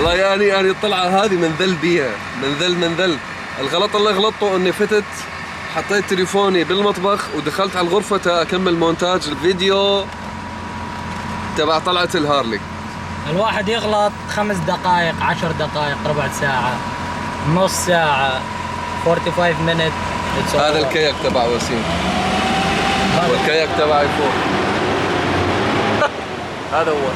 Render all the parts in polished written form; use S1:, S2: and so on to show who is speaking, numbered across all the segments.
S1: والله يعني الطلعة هذه منذل بيها، منذل. الغلط اللي غلطته اني فتت حطيت تليفوني بالمطبخ ودخلت على الغرفة أكمل مونتاج الفيديو تبع طلعة الهارلي.
S2: الواحد يغلط 5 دقائق 10 دقائق ربع ساعة نص ساعة 45 minutes.
S1: هذا الكياك تبع وسيم والكياك تبعي فوق. هذا هو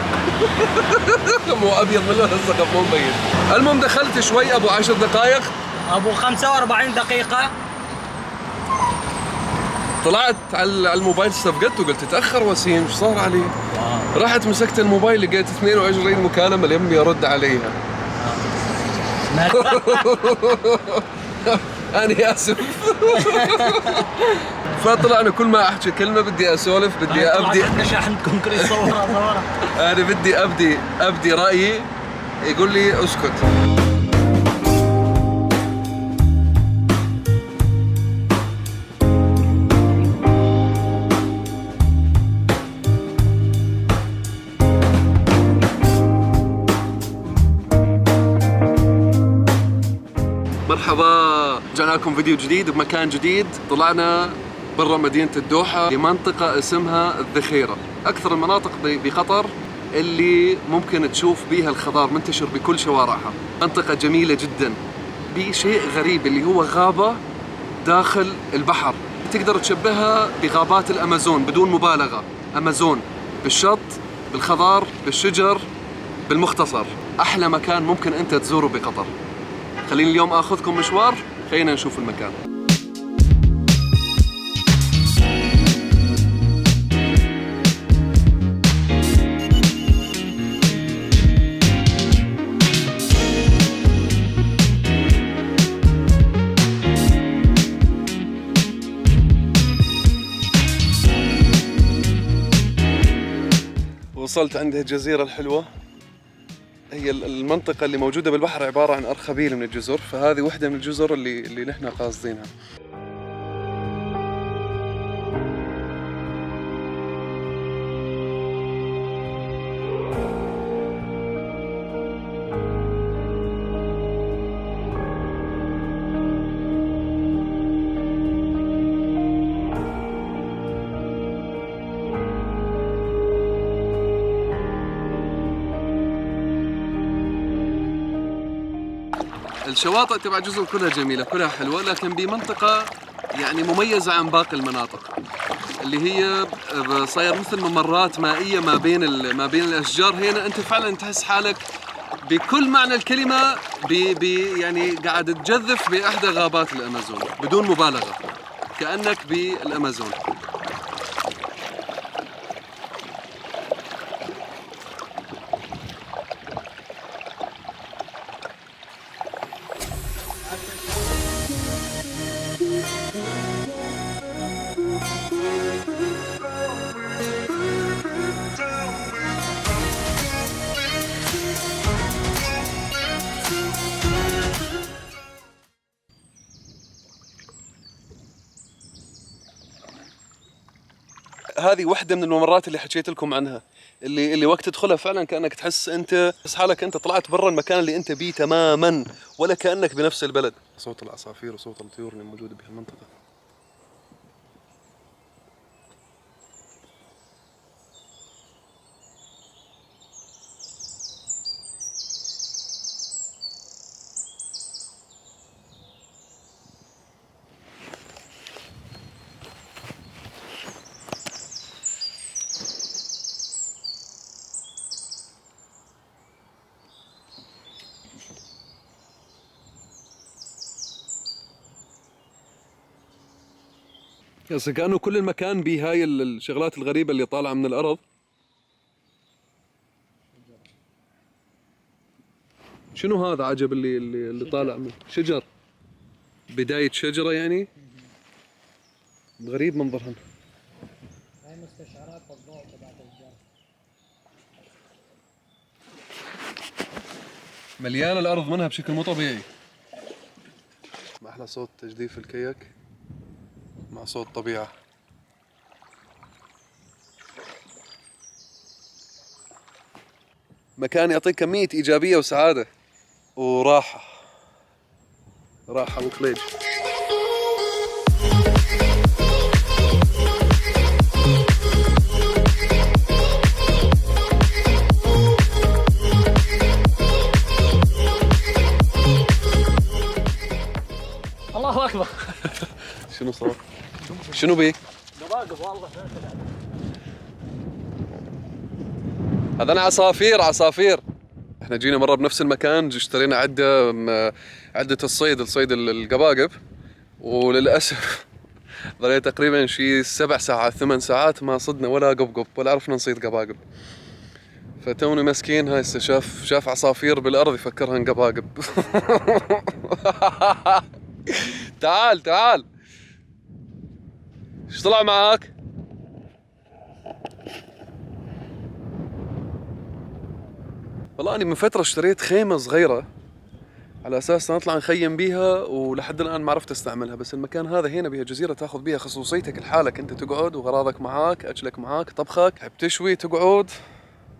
S1: مو ابيض من لون السقف مو مبين. المهم دخلت شوي ابو 10 دقائق
S2: ابو 45 دقيقة.
S1: طلعت على الموبايل استفقدت وقلت تأخر وسيم ايش صار علي؟ رحت مسكت الموبايل لقيت 22 مكالمة لم يرد عليها. أنا آسف. فطلعنا كل ما أحكي كلمة بدي أسولف بدي أبدي.
S2: عندكم كل صورة.
S1: أنا بدي أبدي رأيي يقول لي اسكت. مرحبا، رجعنا لكم فيديو جديد بمكان جديد. طلعنا برا مدينة الدوحة لمنطقة اسمها الذخيرة، أكثر المناطق بقطر اللي ممكن تشوف بيها الخضار منتشر بكل شوارعها. منطقة جميلة جدا بشيء غريب اللي هو غابة داخل البحر، تقدر تشبهها بغابات الأمازون بدون مبالغة. أمازون بالشط بالخضار بالشجر بالمختصر، أحلى مكان ممكن أنت تزوره بقطر. خليني اليوم اخذكم مشوار، خلينا نشوف المكان. وصلت عند الجزيرة الحلوة. هي المنطقة اللي موجودة بالبحر عبارة عن أرخبيل من الجزر، فهذه واحدة من الجزر اللي نحن قاصدينها. الشواطئ تبع الجزر كلها جميلة كلها حلوة، لكن بمنطقة يعني مميزة عن باقي المناطق اللي هي صاير مثل ممرات مائية ما بين الأشجار. هنا أنت فعلا تحس حالك بكل معنى الكلمة يعني قاعد تجذف بإحدى غابات الأمازون بدون مبالغة، كأنك بالأمازون. هذه واحدة من الممرات اللي حكيت لكم عنها، اللي وقت تدخلها فعلا كأنك تحس حالك انت طلعت برا المكان اللي انت بيه تماما، ولا كأنك بنفس البلد. صوت العصافير وصوت الطيور اللي موجودة بهالمنطقة. بس كأنه كل المكان بهاي الشغلات الغريبة اللي طالعة من الأرض. شنو هذا عجب اللي طالع من شجر؟ بداية شجرة يعني. غريب منظرهم.
S2: هاي مستشعرات الضوء تبعت الجو.
S1: مليانة الأرض منها بشكل مو طبيعي. ما أحلى صوت تجديف الكياك مع صوت طبيعة. مكان يعطيك كمية إيجابية وسعادة. وراحة وكليج.
S2: الله اكبر.
S1: شنو صار؟ شنو بيه؟
S2: قباقب والله.
S1: هذا عصافير. احنا جينا مرة بنفس المكان، اشترينا عدة الصيد القباقب، وللأسف ظلينا تقريبا شي 7 ساعات 8 ساعات ما صدنا ولا قبقب، ولا عرفنا نصيد قباقب. فتوني مسكين هاي شاف عصافير بالأرض يفكرها قباقب. تعال ايش طلع معاك؟ والله أنا من فترة اشتريت خيمة صغيرة على أساس نطلع نخيم بيها، ولحد الآن ما عرفت استعملها. بس المكان هذا هنا بها جزيرة تاخذ بيها خصوصيتك لحالك، أنت تقعد وغراضك معاك، أكلك معاك، طبخك، حب تشوي تقعد،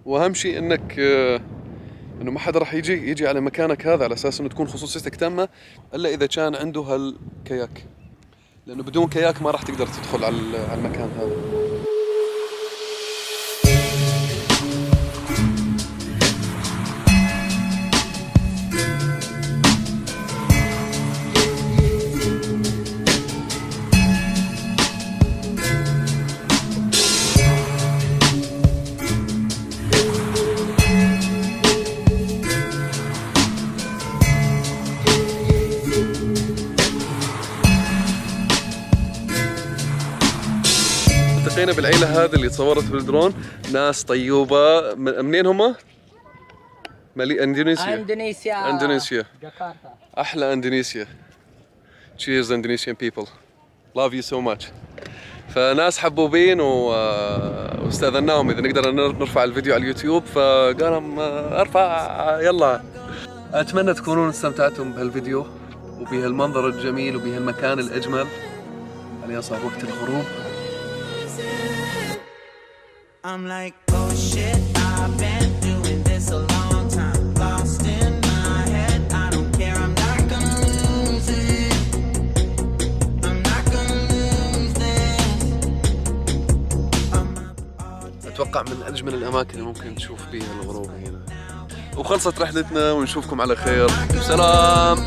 S1: وأهم شيء إنك إنه ما حدا راح يجي على مكانك هذا على أساس إنه تكون خصوصيتك تامة، إلا إذا كان عنده هالكياك، لأنه بدون كياك ما راح تقدر تدخل على المكان هذا. التقينا بالعيلة هذه اللي تصورت بالدرون، ناس طيوبة. منين هم؟ اندونيسيا.
S2: جاكرتا.
S1: احلى اندونيسيا. Cheers Indonesian people. Love you so much. فناس حبوبين واستاذناهم اذا نقدر نرفع الفيديو على اليوتيوب، فقالوا ارفع يلا. اتمنى تكونون استمتعتم بهالفيديو وبهالمنظر الجميل وبهالمكان الاجمل. حاليا صار وقت الغروب. I'm like, oh shit, I've been doing this a long time, lost in my head, I don't care, I'm not gonna lose it, I'm not gonna lose this. أتوقع من أجمل الأماكن اللي ممكن تشوف بيها الغروب هنا. وخلصت رحلتنا ونشوفكم على خير. سلام.